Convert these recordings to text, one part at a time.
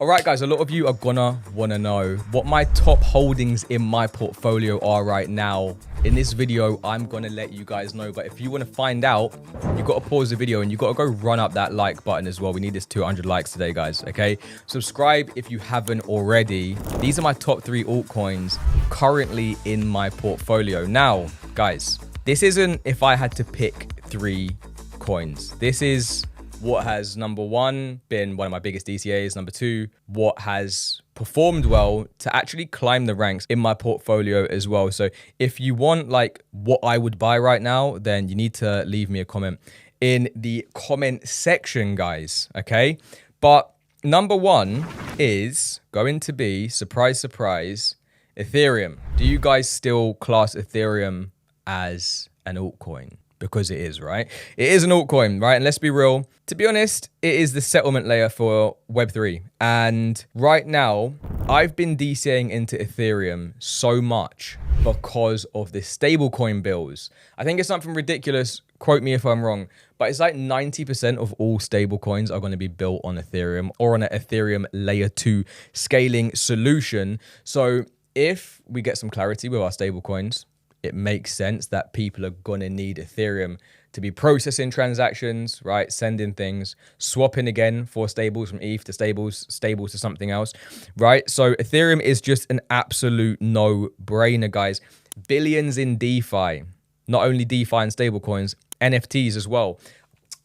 All right, guys, a lot of you are gonna wanna know what my top holdings in my portfolio are right now. In this video, I'm gonna let you guys know, but if you wanna find out, you gotta pause the video and you gotta go run up that like button as well. We need this 200 likes today, guys, okay? Subscribe if you haven't already. These are my top 3 altcoins currently in my portfolio. Now, guys, this isn't if I had to pick 3 coins. This is what has, number 1, been one of my biggest DCAs. Number 2, what has performed well to actually climb the ranks in my portfolio as well. So if you want like what I would buy right now, then you need to leave me a comment in the comment section, guys, okay? But number 1 is going to be, surprise, surprise, Ethereum. Do you guys still class Ethereum as an altcoin? Because it is, right? It is an altcoin, right? And let's be real. To be honest, it is the settlement layer for Web3. And right now, I've been DCAing into Ethereum so much because of the stablecoin bills. I think it's something ridiculous. Quote me if I'm wrong, but it's like 90% of all stablecoins are going to be built on Ethereum or on an Ethereum layer 2 scaling solution. So if we get some clarity with our stablecoins, it makes sense that people are going to need Ethereum to be processing transactions, right? Sending things, swapping again for stables from ETH to stables to something else, right? So Ethereum is just an absolute no-brainer, guys. Billions in DeFi, not only DeFi and stablecoins, NFTs as well.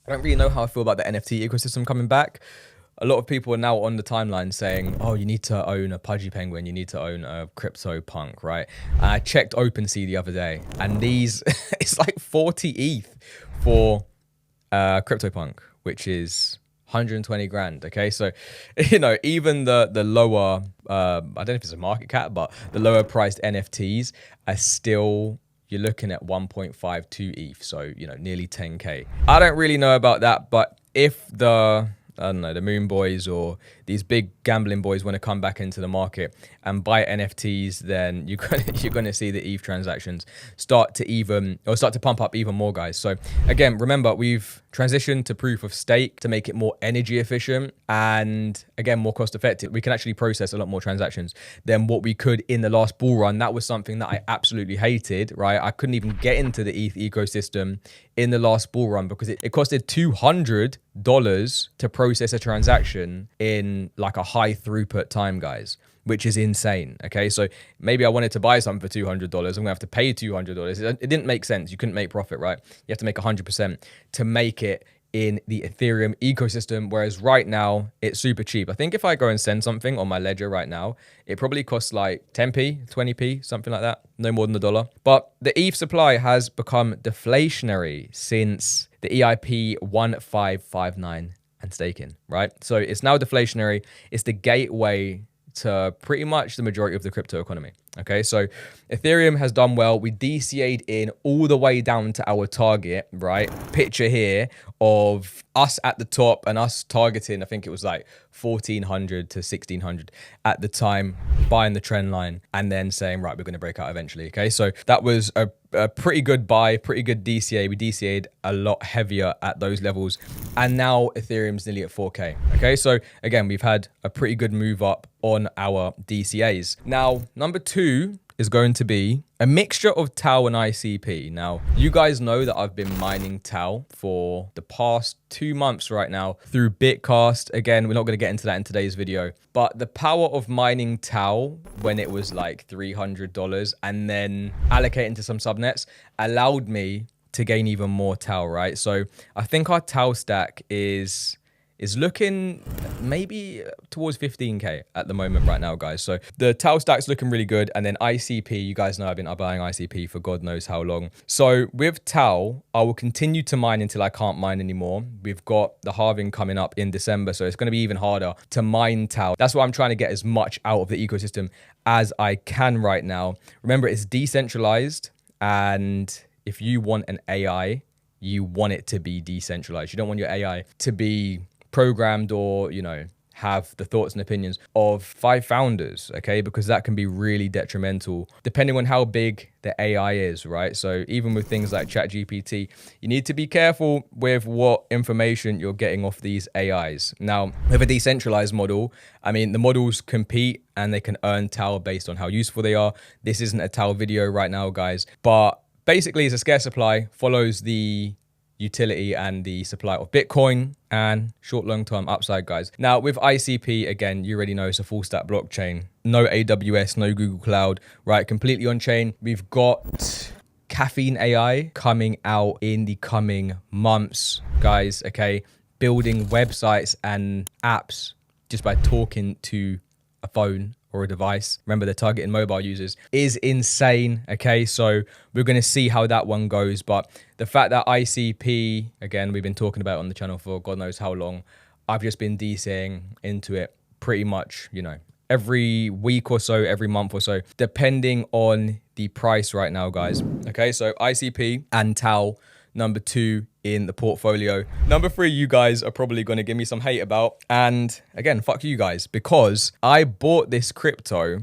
I don't really know how I feel about the NFT ecosystem coming back. A lot of people are now on the timeline saying, oh, you need to own a Pudgy Penguin, you need to own a Crypto Punk, right? I checked OpenSea the other day, and these, it's like 40 ETH for Crypto Punk, which is 120 grand, okay? So, you know, even the lower, I don't know if it's a market cap, but the lower priced NFTs are still, you're looking at 1.52 ETH, so, you know, nearly 10K. I don't really know about that, but if the Moon Boys or these big gambling boys want to come back into the market and buy NFTs, then you're gonna see the ETH transactions start to pump up even more, guys. So again, remember, we've transitioned to proof of stake to make it more energy efficient and again more cost effective. We can actually process a lot more transactions than what we could in the last bull run. That was something that I absolutely hated, right? I couldn't even get into the ETH ecosystem in the last bull run because it costed $200 to process a transaction in like a high throughput time, guys, which is insane. Okay, so maybe I wanted to buy something for $200. I'm gonna have to pay $200. It didn't make sense. You couldn't make profit, right? You have to make 100% to make it in the Ethereum ecosystem, whereas right now it's super cheap. I think if I go and send something on my ledger right now, it probably costs like 10p, 20p, something like that, no more than $1. But the ETH supply has become deflationary since the EIP 1559 and staking, right? So it's now deflationary. It's the gateway to pretty much the majority of the crypto economy. Okay, so Ethereum has done well. We DCA'd in all the way down to our target, right? Picture here of us at the top and us targeting, I think it was like 1400 to 1600 at the time, buying the trend line and then saying, right, we're going to break out eventually. Okay, so that was a pretty good buy, pretty good DCA. We DCA'd a lot heavier at those levels. And now Ethereum's nearly at 4K. Okay, so again, we've had a pretty good move up on our DCAs. Now, number 2 is going to be a mixture of Tau and ICP. Now, you guys know that I've been mining Tau for the past 2 months right now through Bitcast. Again, we're not going to get into that in today's video, but the power of mining Tau when it was like $300 and then allocating to some subnets allowed me to gain even more Tau, right? So I think our Tau stack is looking maybe towards 15K at the moment right now, guys. So the Tau stack's looking really good. And then ICP, you guys know I've been buying ICP for God knows how long. So with Tau, I will continue to mine until I can't mine anymore. We've got the halving coming up in December, so it's going to be even harder to mine Tau. That's why I'm trying to get as much out of the ecosystem as I can right now. Remember, it's decentralized, and if you want an AI, you want it to be decentralized. You don't want your AI to be programmed or, you know, have the thoughts and opinions of 5 founders, okay? Because that can be really detrimental depending on how big the AI is, right? So even with things like ChatGPT, you need to be careful with what information you're getting off these AIs. Now, with a decentralized model, I mean, the models compete and they can earn TAL based on how useful they are. This isn't a TAL video right now, guys, but basically it's a scarce supply, follows the utility and the supply of Bitcoin, and short long term upside, guys. Now with ICP, again, you already know it's a full stack blockchain, no AWS, no Google Cloud, right? Completely on chain. We've got Caffeine AI coming out in the coming months, guys, okay? Building websites and apps just by talking to a phone or a device. Remember, they're targeting mobile users, is insane, okay? So we're going to see how that one goes. But the fact that ICP, again, we've been talking about it on the channel for God knows how long, I've just been DCing into it pretty much, you know, every week or so, every month or so, depending on the price right now, guys. Okay, so ICP and TAL, number 2 in the portfolio. Number 3, you guys are probably going to give me some hate about. And again, fuck you guys, because I bought this crypto,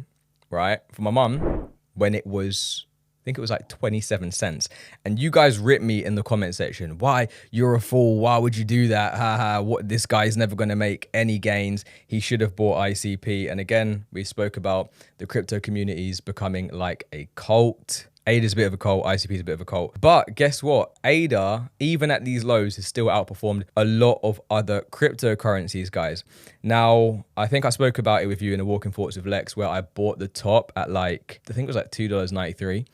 right, for my mum when it was, I think it was like 27 cents. And you guys ripped me in the comment section. Why? You're a fool. Why would you do that? Haha, what? This guy's never going to make any gains. He should have bought ICP. And again, we spoke about the crypto communities becoming like a cult. ADA's a bit of a cult, ICP's a bit of a cult. But guess what? ADA, even at these lows, has still outperformed a lot of other cryptocurrencies, guys. Now, I think I spoke about it with you in a Walking Thoughts with Lex, where I bought the top at like, I think it was like $2.93.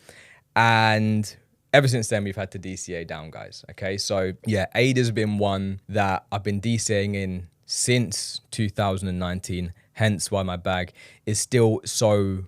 And ever since then, we've had to DCA down, guys. Okay, so yeah, ADA's been one that I've been DCAing in since 2019, hence why my bag is still so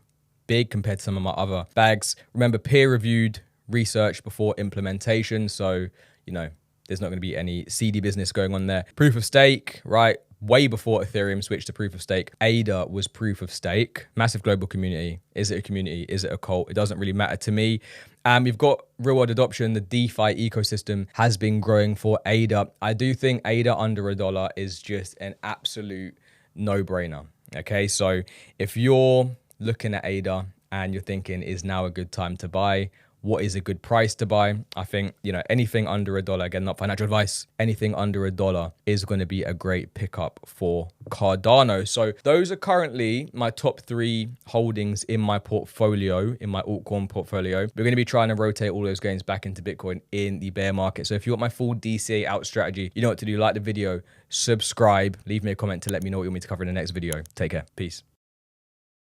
big compared to some of my other bags. Remember, peer-reviewed research before implementation. So, you know, there's not going to be any seedy business going on there. Proof of stake, right? Way before Ethereum switched to proof of stake, ADA was proof of stake. Massive global community. Is it a community? Is it a cult? It doesn't really matter to me. And we've got real world adoption. The DeFi ecosystem has been growing for ADA. I do think ADA under $1 is just an absolute no-brainer. Okay, so if you're looking at ADA and you're thinking, is now a good time to buy? What is a good price to buy? I think, you know, anything under $1, again, not financial advice, anything under $1 is going to be a great pickup for Cardano. So those are currently my top 3 holdings in my portfolio, in my altcoin portfolio. We're going to be trying to rotate all those gains back into Bitcoin in the bear market. So if you want my full DCA out strategy, you know what to do. Like the video, subscribe, leave me a comment to let me know what you want me to cover in the next video. Take care. Peace.